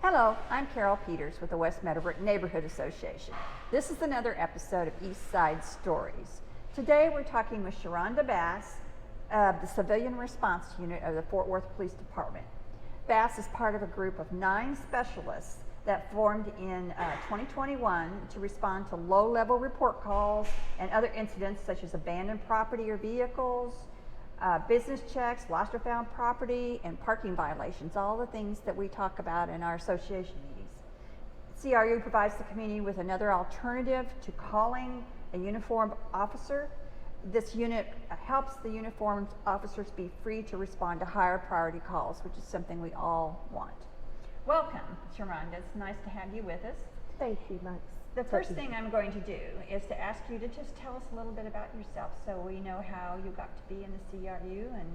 Hello, I'm Carol Peters with the West Meadowbrook Neighborhood Association. This is another episode of Eastside Stories. Today we're talking with Sharonda Bass of the Civilian Response Unit of the Fort Worth Police Department. Bass is part of a group of 9 specialists that formed in 2021 to respond to low-level report calls and other incidents such as abandoned property or vehicles, business checks, lost or found property, and parking violations, all the things that we talk about in our association meetings. CRU provides the community with another alternative to calling a uniformed officer. This unit helps the uniformed officers be free to respond to higher priority calls, which is something we all want. Welcome, Sharonda. It's nice to have you with us. Thank you, Max. The first thing I'm going to do is to ask you to just tell us a little bit about yourself so we know how you got to be in the CRU and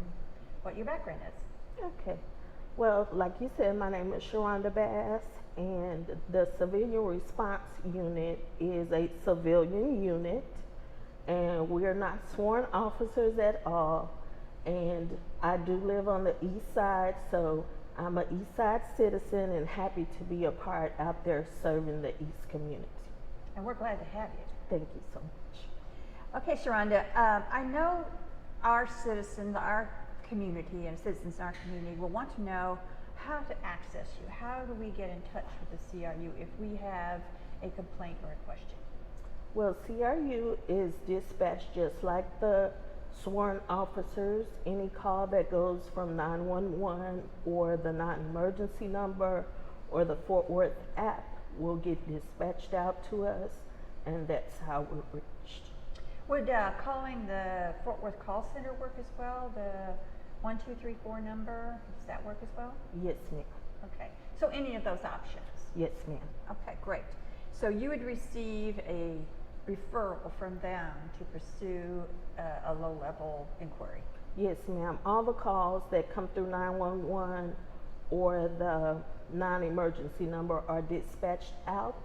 what your background is. Okay. Well, like you said, my name is Sharonda Bass, and the Civilian Response Unit is a civilian unit, and we're not sworn officers at all. And I do live on the east side, so I'm an east side citizen and happy to be a part out there serving the east community. And we're glad to have you. Thank you so much. Okay, Sharonda, I know our citizens, our community, and citizens in our community will want to know how to access you. How do we get in touch with the CRU if we have a complaint or a question? Well, CRU is dispatched just like the sworn officers. Any call that goes from 911 or the non-emergency number or the Fort Worth app will get dispatched out to us, and that's how we're reached. Would calling the Fort Worth call center work as well? The 1234 number, does that work as well? Yes, ma'am. Okay, so any of those options? Yes, ma'am. Okay, great. So you would receive a referral from them to pursue a low-level inquiry? Yes, ma'am. All the calls that come through 911 or the non-emergency number are dispatched out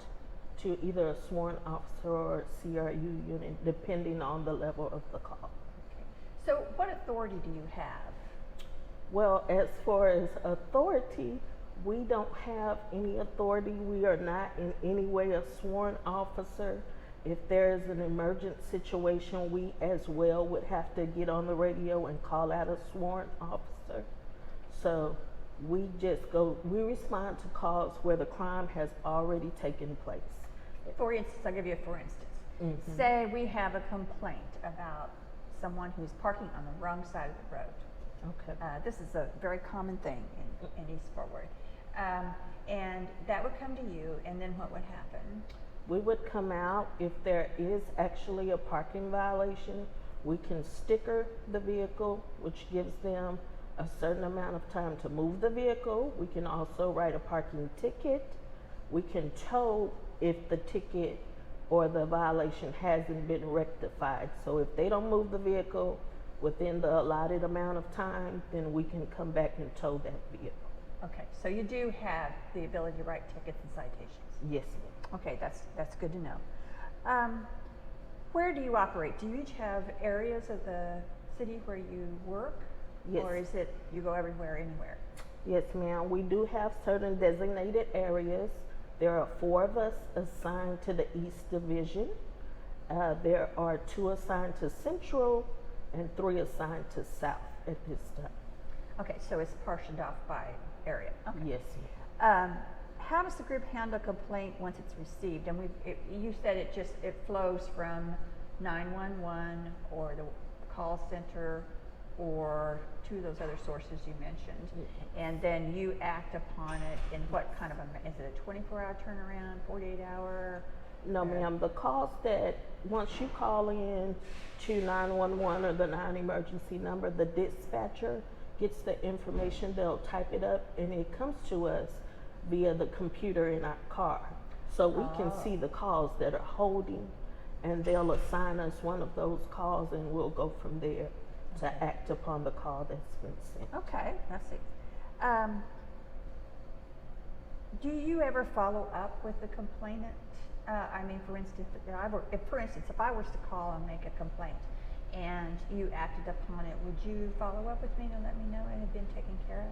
to either a sworn officer or a CRU unit, depending on the level of the call. Okay. So what authority do you have? Well, as far as authority, we don't have any authority. We are not in any way a sworn officer. If there is an emergent situation, we as well would have to get on the radio and call out a sworn officer. So we respond to calls where the crime has already taken place. For instance, I'll give you a for instance. Mm-hmm. Say we have a complaint about someone who's parking on the wrong side of the road. Okay. This is a very common thing in East Fort Worth. And that would come to you, and then what would happen? We would come out. If there is actually a parking violation, we can sticker the vehicle, which gives them a certain amount of time to move the vehicle. We can also write a parking ticket. We can tow if the ticket or the violation hasn't been rectified. So if they don't move the vehicle within the allotted amount of time, then we can come back and tow that vehicle. Okay, so you do have the ability to write tickets and citations? Yes, ma'am. Okay, that's good to know. Where do you operate? Do you each have areas of the city where you work? Yes. Or is it you go everywhere, anywhere? Yes, ma'am. We do have certain designated areas. There are 4 of us assigned to the East Division. There are 2 assigned to Central and 3 assigned to South at this time. Okay, so it's partitioned off by area. Okay. Yes, ma'am. How does the group handle a complaint once it's received? And you said it flows from 911 or the call center or to those other sources you mentioned, and then you act upon it in what kind of is it a 24-hour turnaround, 48-hour? No, ma'am. The calls that once you call in to 911 or the non-emergency number, the dispatcher gets the information. They'll type it up, and it comes to us via the computer in our car, so we can see the calls that are holding, and they'll assign us one of those calls, and we'll go from there to act upon the call that's been sent. Okay, let's see. Do you ever follow up with the complainant? I mean, for instance, if I was to call and make a complaint and you acted upon it, would you follow up with me to let me know it had been taken care of?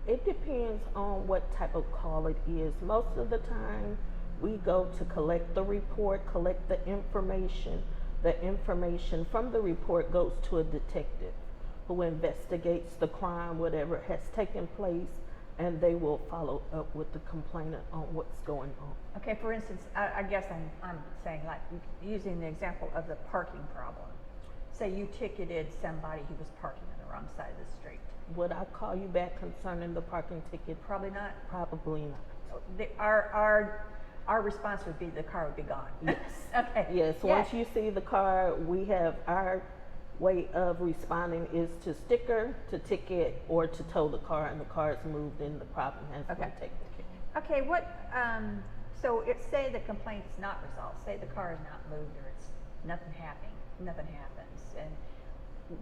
It depends on what type of call it is. Most of the time, we go to collect the report, collect the information. The information from the report goes to a detective who investigates the crime, whatever has taken place, and they will follow up with the complainant on what's going on. Okay, for instance, I guess I'm saying, like, using the example of the parking problem. Say you ticketed somebody who was parking on the wrong side of the street. Would I call you back concerning the parking ticket? Probably not. Probably not. Our response would be the car would be gone. Yes. Okay. Yes, once you see the car, we have our way of responding is to sticker, to ticket, or to tow the car, and the car is moved and the problem has been taken care of. Okay, so say the complaint's not resolved, say the car is not moved or it's nothing happens, and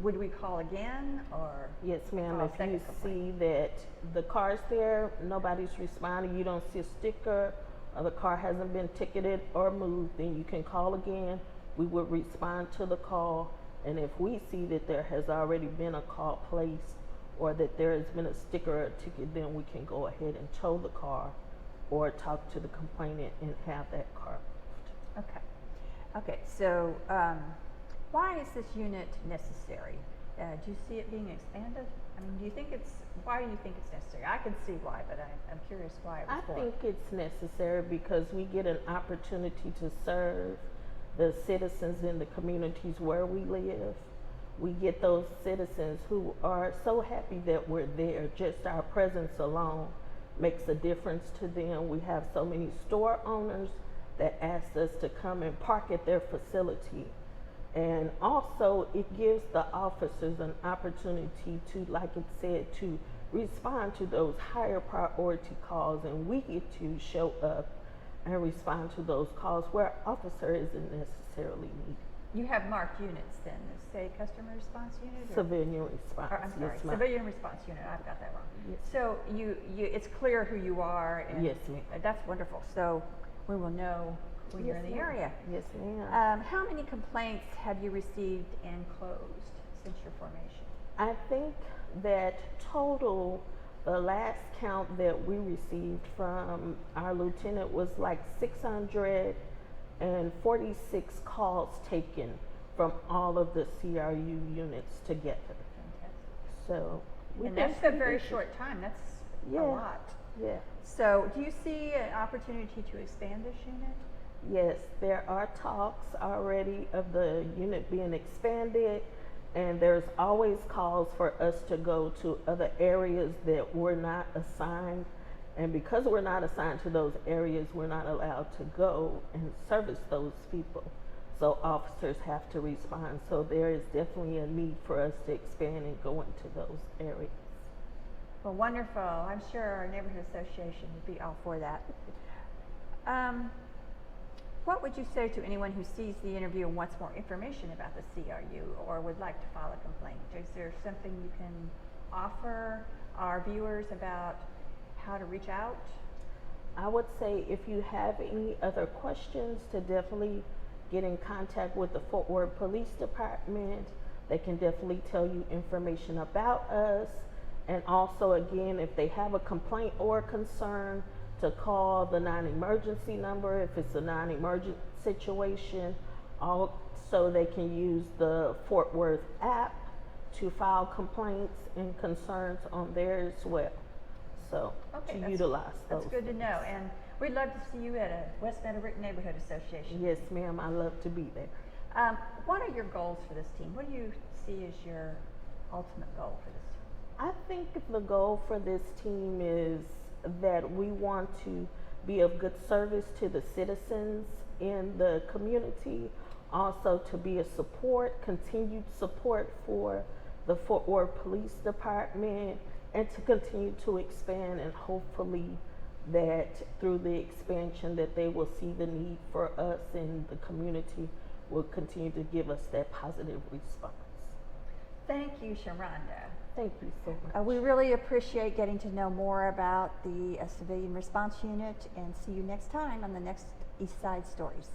would we call again, or? Yes, ma'am, call a if second you complaint? see that the car's there, nobody's responding, you don't see a sticker, or the car hasn't been ticketed or moved, then you can call again. We would respond to the call, and if we see that there has already been a call placed or that there has been a sticker or a ticket, then we can go ahead and tow the car or talk to the complainant and have that car moved. Okay, so why is this unit necessary? Do you see it being expanded? I mean, why do you think it's necessary? I can see why, but I'm curious why it was I formed. think it's necessary because we get an opportunity to serve the citizens in the communities where we live. We get those citizens who are so happy that we're there. Just our presence alone makes a difference to them. We have so many store owners that ask us to come and park at their facility. And also it gives the officers an opportunity to, like it said, to respond to those higher priority calls, and we get to show up and respond to those calls where officer isn't necessarily needed. You have marked units then, say customer response unit? Civilian response. I'm sorry, Yes, ma'am. civilian response unit, I've got that wrong. Yes. So it's clear who you are, and Yes, ma'am. that's wonderful. So we will know when you're in the ma'am. area. Yes, ma'am. How many complaints have you received and closed since your formation? I think that total, the last count that we received from our lieutenant was like 646 calls taken from all of the CRU units together. Fantastic. So, we've And been that's a pretty very busy. short time. That's Yeah. a lot. Yeah. So do you see an opportunity to expand this unit? Yes, there are talks already of the unit being expanded, and there's always calls for us to go to other areas that we're not assigned. And because we're not assigned to those areas, we're not allowed to go and service those people. So officers have to respond. So there is definitely a need for us to expand and go into those areas. Well, wonderful. I'm sure our neighborhood association would be all for that. What would you say to anyone who sees the interview and wants more information about the CRU or would like to file a complaint? Is there something you can offer our viewers about how to reach out? I would say if you have any other questions, to definitely get in contact with the Fort Worth Police Department. They can definitely tell you information about us. And also, again, if they have a complaint or concern, to call the non-emergency number if it's a non-emergent situation. Also, they can use the Fort Worth app to file complaints and concerns on there as well. So, Okay, to utilize those. That's good to know. And we'd love to see you at a West Meadowbrook Neighborhood Association. Yes, ma'am, I love to be there. What are your goals for this team? What do you see as your ultimate goal for this team? I think the goal for this team is that we want to be of good service to the citizens in the community, also to be a continued support for the Fort Worth Police Department, and to continue to expand, and hopefully that through the expansion that they will see the need for us in the community will continue to give us that positive response. Thank you, Sharonda. Thank you so much. We really appreciate getting to know more about the Civilian Response Unit, and see you next time on the next Eastside Stories.